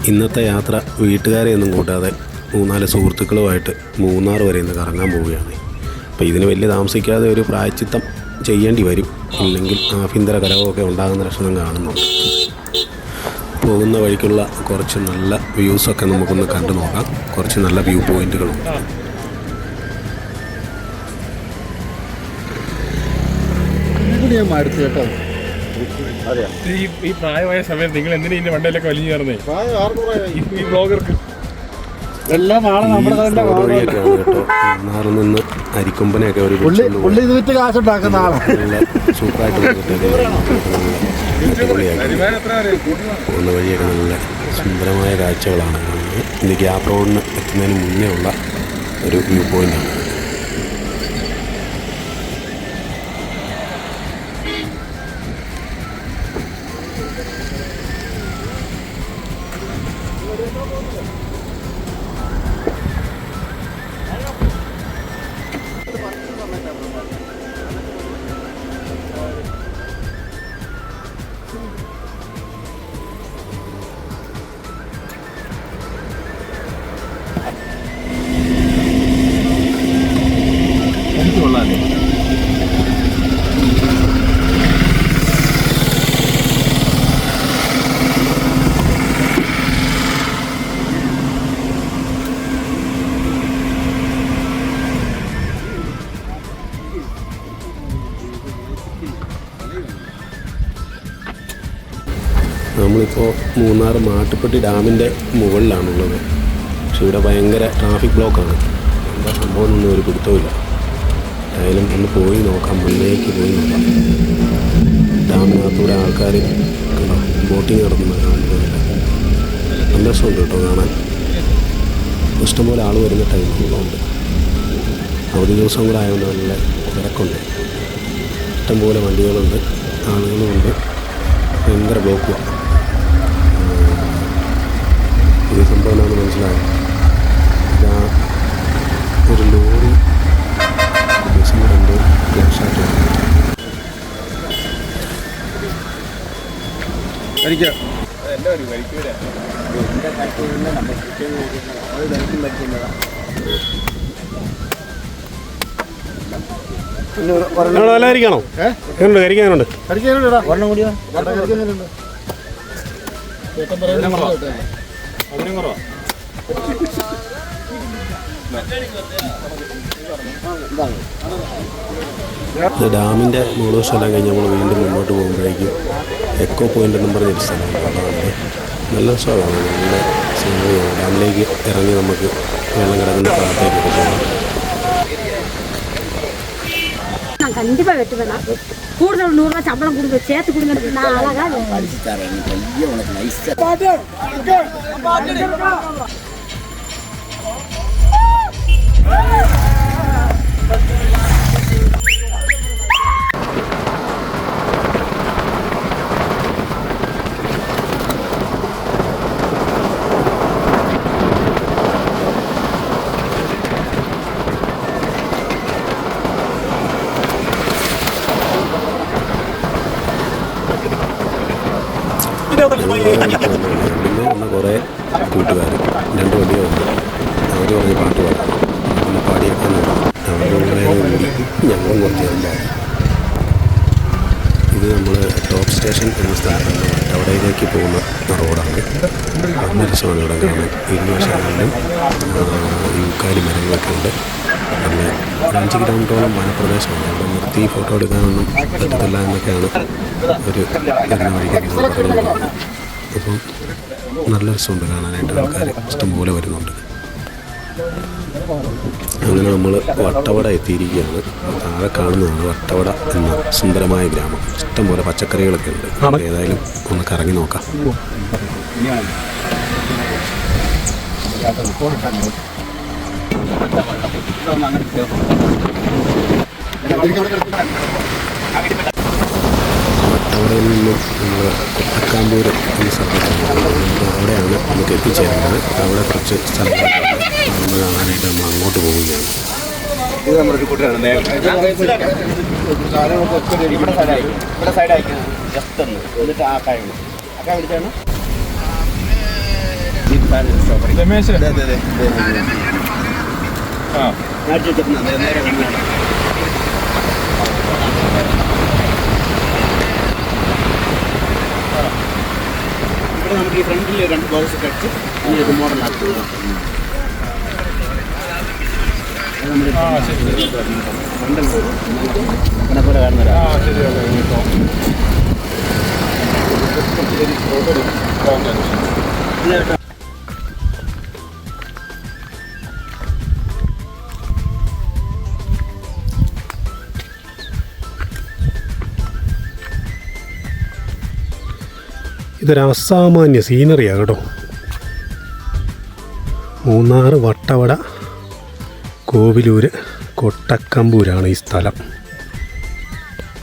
ഇന്നത്തെ യാത്ര വീട്ടുകാരെയൊന്നും കൂട്ടാതെ 3-4 സുഹൃത്തുക്കളുമായിട്ട് മൂന്നാർ വരെ ഇന്ന് കറങ്ങാൻ പോവുകയാണ്. അപ്പോൾ ഇതിന് വലിയ താമസിക്കാതെ ഒരു പ്രായശ്ചിത്തം ചെയ്യേണ്ടി വരും, ഇല്ലെങ്കിൽ ആഭ്യന്തര കലഹമൊക്കെ ഉണ്ടാകുന്ന ലക്ഷണം കാണുന്നുണ്ട്. പോകുന്ന വഴിക്കുള്ള കുറച്ച് നല്ല വ്യൂസൊക്കെ നമുക്കൊന്ന് കണ്ടു നോക്കാം. കുറച്ച് നല്ല വ്യൂ പോയിന്റുകളുണ്ട്. ഈ പ്രായമായ സമയത്ത് നിങ്ങൾ എന്തിനാ ഇതിന്റെ വണ്ടിയിലൊക്കെ വലിഞ്ഞു കയറുന്നേ? ഈ ബ്ലോഗർക്ക് എല്ലാം നാളെ നമ്മുടെ വഴിയൊക്കെയാണ് കേട്ടോ. മൂന്നാറിൽ നിന്ന് അരിക്കൊമ്പനെയൊക്കെ ഒരു കാശുണ്ടാക്കുന്ന ആളെ സൂപ്പറായിട്ട് പോകുന്ന വഴിയൊക്കെ നല്ല സുന്ദരമായ കാഴ്ചകളാണ് കാണുന്നത്. ഇത് ഗ്യാപ് റോഡിന് എത്തുന്നതിന് മുന്നേ ഉള്ള ഒരു വ്യൂ പോയിന്റാണ്. നമ്മളിപ്പോൾ മൂന്നാർ മാട്ടുപ്പെട്ടി ഡാമിൻ്റെ മുകളിലാണുള്ളത്. പക്ഷെ ഇവിടെ ഭയങ്കര ട്രാഫിക് ബ്ലോക്കാണ്. എന്താ സംഭവം ഒന്നും ഒരു പിടുത്തമില്ല. ആയാലും ഒന്ന് പോയി നോക്കാം, മുന്നിലേക്ക് പോയി നോക്കാം. ഡാമിനകത്തൂടെ ആൾക്കാർ കണ്ടോ ബോട്ടിങ് നടത്തുന്നത് കാണുന്നില്ല. നല്ല രസമുണ്ട് കേട്ടോ കാണാൻ. ഇഷ്ടംപോലെ ആൾ വരുന്ന ടൈമുള്ളതുകൊണ്ട് അവധി ദിവസം കൂടെ ആയതുകൊണ്ട് നല്ല തിരക്കുണ്ട്. ഇഷ്ടംപോലെ വണ്ടികളുണ്ട്, ആളുകളുമുണ്ട്. ഭയങ്കര ബ്ലോക്കുമാണ്. ഇത് സംഭവം എന്നാണ് മനസ്സിലായത്. ഇതാ ഒരു ലോറി ബസ്സിന് രണ്ട് ഫ്ലാഷായിട്ട് കരിക്കാണോ? കരിക്കാനുണ്ട്. ഡാമിൻ്റെ മുകൾ സ്ഥലം കഴിഞ്ഞ് നമ്മൾ വീണ്ടും മുന്നോട്ട് പോകുമ്പോഴേക്കും എക്കോ പോയിൻ്റ് എന്നും പറഞ്ഞൊരു സ്ഥലമുണ്ട്. അതാണ് നല്ല സ്ഥലമാണ്. നല്ല സീനറിയാണ്. ഡാമിലേക്ക് ഇറങ്ങി നമുക്ക് വെള്ളം കിടക്കുന്ന സ്ഥലത്തേക്ക് പോകാം. கண்டிப்பாக வெட்டு வேணாம். கூடுதல் 100 ரூபா சம்பளம் கொடுங்க, சேர்த்து கொடுங்க. நான் அழகா വന്ന കുറേ കൂട്ടുകാർ 2 വണ്ടി വന്നു. അവർ പറഞ്ഞ് പാട്ട് പാടാം, പിന്നെ പാടിയൊക്കെ അവരുടെ കൂടി ഞങ്ങളും കുറച്ച് നേരം പാടും. ഇത് നമ്മൾ ടോപ്പ് സ്റ്റേഷൻ എന്ന സ്ഥലത്താണ്, അവിടേക്ക് പോകുന്ന റോഡാണ്. നല്ല രസമാണ് ഇവിടെ കാണാൻ. ഇരുവശങ്ങളിലും യൂക്കാലി മരങ്ങളൊക്കെ ഉണ്ട്. പിന്നെ 5 കിലോമീറ്ററോളം വനപ്രദേശമാണ്. അവിടെ നിർത്തി ഫോട്ടോ എടുക്കാനൊന്നും പറ്റത്തില്ല എന്നൊക്കെയാണ് ഒരു വരുന്ന വഴിക്ക് പറയുന്നത്. അപ്പം നല്ല രസമുണ്ട് കാണാനായിട്ട്. ആൾക്കാർ ഇഷ്ടംപോലെ വരുന്നുണ്ട്. അങ്ങനെ നമ്മൾ വട്ടവട എത്തിയിരിക്കുകയാണ്. താഴെ കാണുന്നതാണ് വട്ടവട എന്ന സുന്ദരമായ ഗ്രാമം. ഇഷ്ടംപോലെ പച്ചക്കറികളൊക്കെ ഉണ്ട്. ഏതായാലും ഒന്ന് കറങ്ങി നോക്കാം. വട്ടവടയിൽ നിന്നും നമ്മൾ കൊട്ടക്കാമ്പൂർ എന്ന സ്ഥലത്താണ്. അവിടെയാണ് നമുക്ക് എത്തിച്ചേരുന്നത്. അവിടെ കുറച്ച് സ്ഥലങ്ങളൊക്കെ നമ്മൾ കാണാനായിട്ട് നമ്മൾ അങ്ങോട്ട് പോവുകയാണ്. ഇത് നമ്മുടെ കൂട്ടുകാരാണ്. ഇവിടെ സൈഡ് അയക്കുന്നത് ജസ്റ്റ് ഒന്ന് എന്നിട്ട് ആ കായ വിളിച്ചാണ്. രമേശ് ആ ഇവിടെ നമുക്ക് ഈ ഫ്രണ്ടിൽ 2 ബോക്സ് ഒക്കെ അടിച്ച് ഇത് മോഡലാക്കി ഫ്രണ്ട് അങ്ങനെ പോലെ കാണുന്നവരാ ഇതൊരു അസാമാന്യ സീനറിയാണ് കേട്ടോ. മൂന്നാർ വട്ടവട കോവിലൂർ കൊട്ടക്കമ്പൂരാണ് ഈ സ്ഥലം.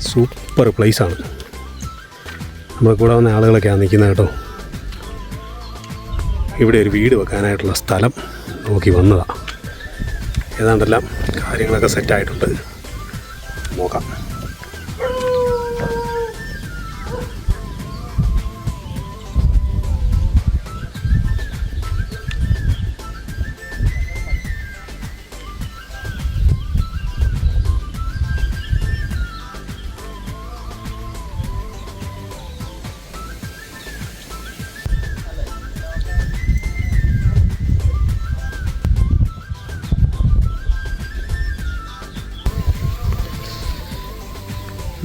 സൂപ്പർ പ്ലേസാണ്. നമ്മളെ കൂടെ വന്ന ആളുകളൊക്കെയാണ് നിൽക്കുന്നത് കേട്ടോ. ഇവിടെ ഒരു വീട് വെക്കാനായിട്ടുള്ള സ്ഥലം നോക്കി വന്നതാണ്. ഏതാണ്ടെല്ലാം കാര്യങ്ങളൊക്കെ സെറ്റായിട്ടുണ്ട്. നോക്കാം.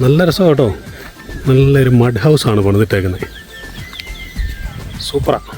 നല്ല രസമാണ് കേട്ടോ. നല്ലൊരു മഡ് ഹൗസാണ് പണിതിട്ടേക്കുന്നത്. സൂപ്പറാണ്.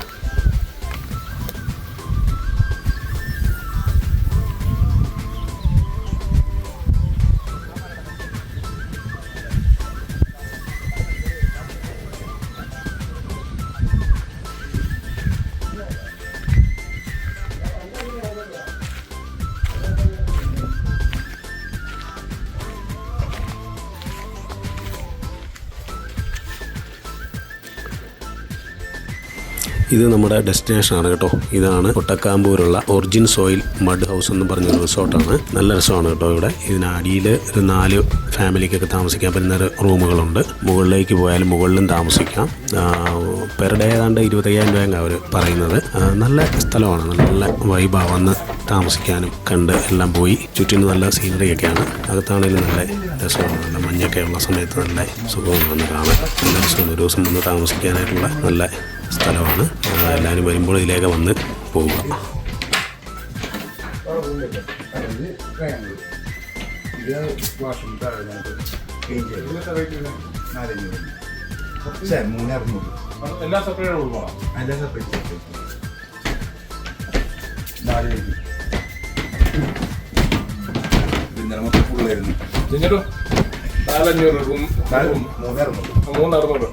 ഇത് നമ്മുടെ ഡെസ്റ്റിനേഷനാണ് കേട്ടോ. ഇതാണ് കൊട്ടക്കാമ്പൂരുള്ള ഒറിജിൻ സോയിൽ മഡ് ഹൗസ് എന്ന് പറഞ്ഞൊരു റിസോർട്ടാണ്. നല്ല രസമാണ് കേട്ടോ. ഇവിടെ ഇതിനടിയിൽ ഒരു 4 ഫാമിലിക്കൊക്കെ താമസിക്കാൻ പറ്റുന്ന റൂമുകളുണ്ട്. മുകളിലേക്ക് പോയാലും മുകളിലും താമസിക്കാം. പെർ ഡേ ഏതാണ്ട് 25,000 രൂപയാണ് അവർ പറയുന്നത്. നല്ല സ്ഥലമാണ്. നല്ല വൈബാണ്. വന്ന് താമസിക്കാനും കണ്ട് എല്ലാം പോയി. ചുറ്റിന് നല്ല സീനറിയൊക്കെയാണ്. അകത്താണെങ്കിലും നല്ല രസമാണ്. നല്ല മഞ്ഞൊക്കെ ഉള്ള സമയത്ത് നല്ല സുഖമാണ് വന്ന് കാണാൻ. നല്ല രസമാണ്. ഒരു ദിവസം വന്ന് താമസിക്കാനായിട്ടുള്ള നല്ല സ്ഥലമാണ്. എല്ലാവരും വരുമ്പോൾ ഇതിലേക്ക് വന്ന് പോവുക. എല്ലാ സെപ്പറേറ്റ് റൂമാണ്. ജിഞ്ഞൊരു 4,500 റൂം 3,600.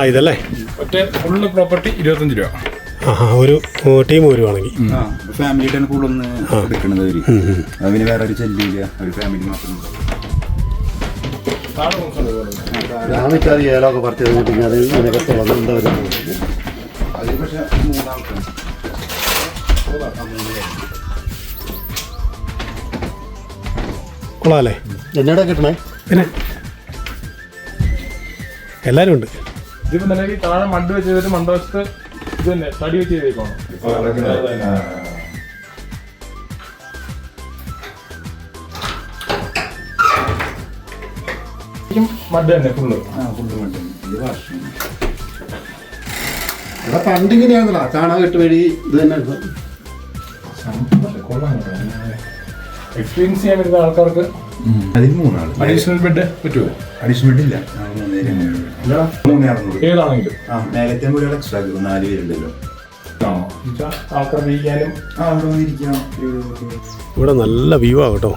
ഇതല്ലേ ഒറ്റ ഫുള്ള് പ്രോപ്പർട്ടി 25 രൂപ. ഒരു ടീം വരുവാണെങ്കിൽ ഫാമിലിയുടെ കൂടുതലൊന്ന് എടുക്കണത് അവന് വേറെ ഒരു ചെല്ലില്ല. ഒരു ഫാമിലി മാത്രം ഞാനിക്കത് ഏലമൊക്കെ പറിച്ച് കഴിഞ്ഞിട്ട് അത് ഇതിനൊക്കെ തുറന്നുണ്ട് വരുന്നത്. അത് പക്ഷേ 3 ആൾക്കാർ കൊള്ളാമല്ലേ? എന്നോടാ കിട്ടണേ. പിന്നെ എല്ലാവരും ഉണ്ട്. ഇതിപ്പോ നിലവിൽ താഴെ മണ്ണ് വെച്ച് ചെയ്തിട്ട് മണ്ടവശത്ത് ഇത് തന്നെ തടി വെച്ച് ചെയ്തേക്കാണ്. മഡ് തന്നെ ഫുള്ള്. ഇവിടെ പണ്ടിങ്ങനെയാണല്ലോ ചാണകം വഴി ഇത് തന്നെ. എക്സ്പീരിയൻസ് ചെയ്യാൻ വരുന്ന ആൾക്കാർക്ക് അഡീഷണൽ ബെഡ് പറ്റുമോ? അഡീഷണൽ ബെഡ് ഇല്ല. ഏതാണെങ്കിലും നേരത്തെ കൂടെ എക്സ്ട്രാ 4 പേരുണ്ടല്ലോ. ആൾക്കാർ ഇരിക്കാനും ഇവിടെ നല്ല വ്യൂ ആണ് കേട്ടോ.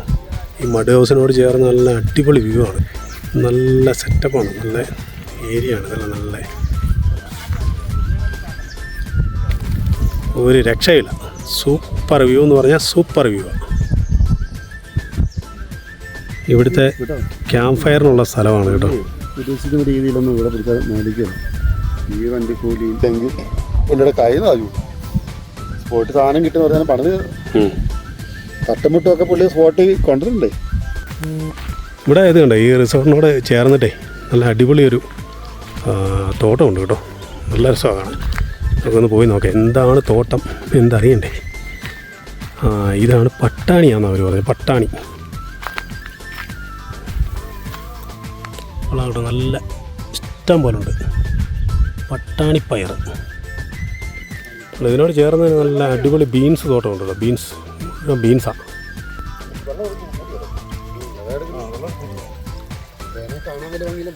ഈ മഡ് ഹൗസിനോട് ചേർന്ന് നല്ല അടിപൊളി വ്യൂ ആണ്. നല്ല സെറ്റപ്പാണ്. നല്ല ഏരിയ ആണ്. ഇതെല്ലാം നല്ല ഒരു രക്ഷയില്ല. സൂപ്പർ വ്യൂ എന്ന് പറഞ്ഞാൽ സൂപ്പർ വ്യൂ ആണ്. ഇവിടുത്തെ ക്യാമ്പ് ഫയറിനുള്ള സ്ഥലമാണ് കേട്ടോ. ഉദ്ദേശിക്കുന്ന രീതിയിലൊന്നും ഇവിടെ പിടിച്ചാൽ മേടിക്കണം. ഈ വണ്ടി കൂലി ഇല്ലെങ്കിൽ പുള്ളിയുടെ കൈ നാജു സ്പോട്ട് സാധനം കിട്ടുന്ന പറഞ്ഞാൽ പണിത് തട്ടുമുട്ടുമൊക്കെ പുള്ളി സ്പോട്ടിൽ കൊണ്ടുവരണ്ടേ. ഇവിടെ ഇത് കണ്ടോ, ഈ റിസോർട്ടിനോട് ചേർന്നിട്ടേ നല്ല അടിപൊളി ഒരു തോട്ടമുണ്ട് കേട്ടോ. നല്ല രസമാണ്. നമുക്ക് ഒന്ന് പോയി നോക്കാം എന്താണ് തോട്ടം എന്തറിയണ്ടേ. ഇതാണ് പട്ടാണിയാണെന്ന് അവർ പറഞ്ഞത്. പട്ടാണി അവിടെ നല്ല ഇഷ്ടം പോലെ ഉണ്ട്. പട്ടാണിപ്പയർ. ഇതിനോട് ചേർന്ന് നല്ല അടിപൊളി ബീൻസ് തോട്ടം ഉണ്ടല്ലോ. ബീൻസാണ്.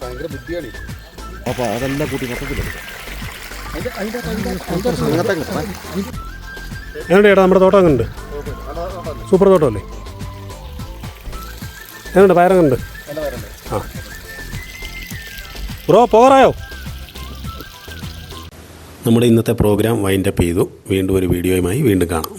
ഭയങ്കര ബുദ്ധിയാണ്. അപ്പോൾ അതെല്ലാം കൂട്ടി മൊത്തത്തിലെടുക്കാം. എങ്ങനെയുണ്ട് ചേട്ടാ നമ്മുടെ തോട്ടം? അങ്ങനെയുണ്ട്. സൂപ്പർ തോട്ടമല്ലേ? എങ്ങനെയുണ്ട്? പയറങ്ങുണ്ട്. ആ ബ്രോ പോറായോ? നമ്മുടെ ഇന്നത്തെ പ്രോഗ്രാം വൈൻഡപ്പ് ചെയ്തു. വീണ്ടും ഒരു വീഡിയോയുമായി വീണ്ടും കാണാം.